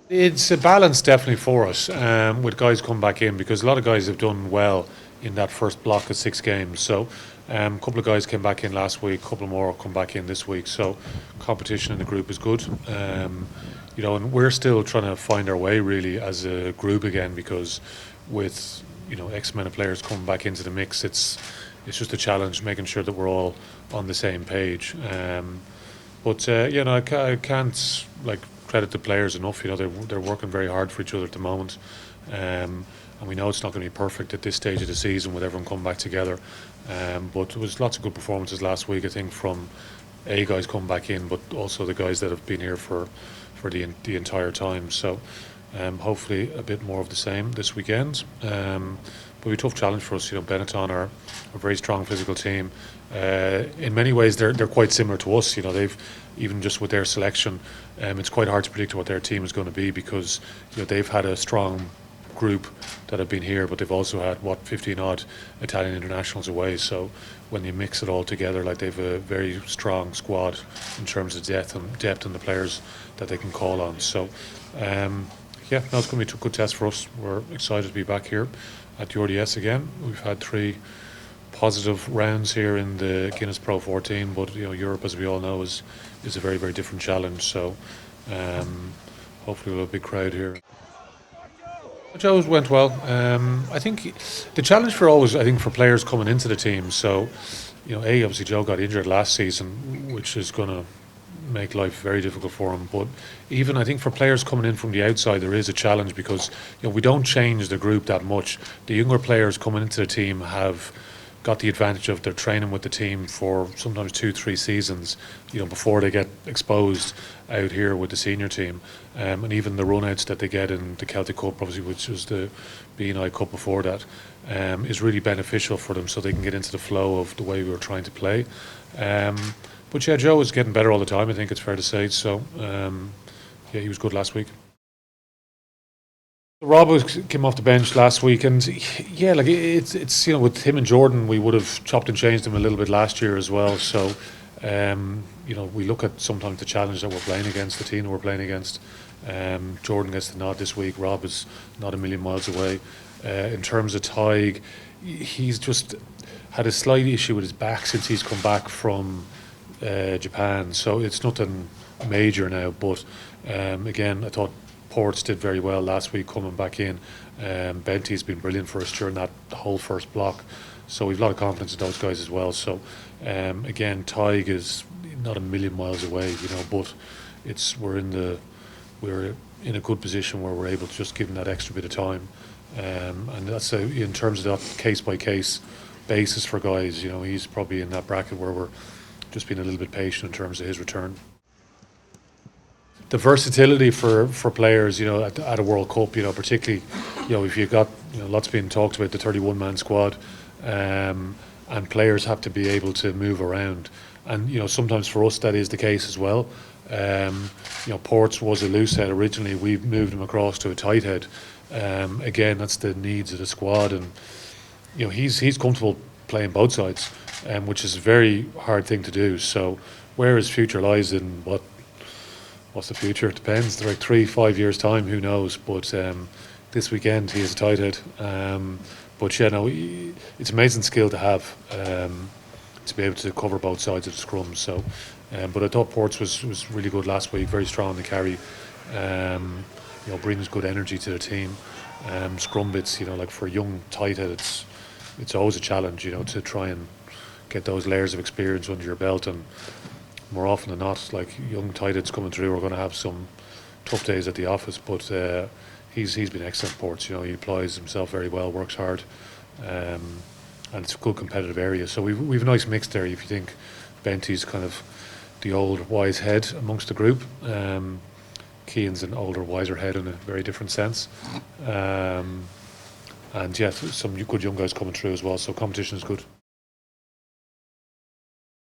It's a balance definitely for us with guys coming back in because a lot of guys have done well in that first block of 6 games. So a couple of guys came back in last week, a couple more come back in this week. So competition in the group is good. And we're still trying to find our way really as a group again because with X amount of players coming back into the mix, it's just a challenge making sure that we're all on the same page. I can't credit the players enough. They're working very hard for each other at the moment, and we know it's not going to be perfect at this stage of the season with everyone coming back together. But there was lots of good performances last week. I think from guys coming back in, but also the guys that have been here for the entire time. So hopefully a bit more of the same this weekend. But it'll be a tough challenge for us. Benetton are a very strong physical team. In many ways, they're quite similar to us. They've even just with their selection, it's quite hard to predict what their team is going to be because they've had a strong group that have been here, but they've also had 15 odd Italian internationals away. So when you mix it all together, they've a very strong squad in terms of depth and the players that they can call on. So it's going to be a good test for us. We're excited to be back here at the RDS again. We've had 3 positive rounds here in the Guinness Pro 14, but Europe, as we all know, is a very, very different challenge. So hopefully we'll have a big crowd here. Joe's went well. I think the challenge for players coming into the team. So obviously Joe got injured last season, which is going to make life very difficult for him. But even I think for players coming in from the outside, there is a challenge because we don't change the group that much. The younger players coming into the team have got the advantage of their training with the team for sometimes 2-3 seasons, before they get exposed out here with the senior team, and even the run-outs that they get in the Celtic Cup, obviously, which was the BNI Cup before that, is really beneficial for them, so they can get into the flow of the way we were trying to play. But Joe is getting better all the time. I think it's fair to say. So he was good last week. Rob came off the bench last week, and it's with him and Jordan, we would have chopped and changed him a little bit last year as well. So we look at sometimes the challenge that we're playing against, the team that we're playing against. Jordan gets the nod this week. Rob is not a million miles away. In terms of Tig, he's just had a slight issue with his back since he's come back from Japan. So it's nothing major now. But again, I thought Ports did very well last week coming back in. Benty's been brilliant for us during that whole first block. So we've a lot of confidence in those guys as well. So again, Tig is not a million miles away, but we're in a good position where we're able to just give him that extra bit of time. And that's in terms of that case by case basis for guys. He's probably in that bracket where we're just being a little bit patient in terms of his return. The versatility for players, at a World Cup, particularly, if you've got, lots being talked about the 31-man squad, and players have to be able to move around. And, sometimes for us that is the case as well. Ports was a loose head originally. We've moved him across to a tight head. Again, that's the needs of the squad. And, he's comfortable playing both sides, which is a very hard thing to do. So where his future lies in what's the future? It depends. Like 3-5 years time, who knows? But this weekend he is a tight head. But it's amazing skill to have, to be able to cover both sides of the scrum. So, but I thought Ports was really good last week. Very strong in the carry. Brings good energy to the team. Scrum bits, for a young tight head, it's always a challenge, to try and get those layers of experience under your belt. And more often than not, young tight heads coming through, we're going to have some tough days at the office, but he's been excellent. Ports, he applies himself very well, works hard, and it's a good competitive area. So we've a nice mix there. If you think Benty's kind of the old wise head amongst the group, Keane's an older, wiser head in a very different sense, and some good young guys coming through as well. So competition is good.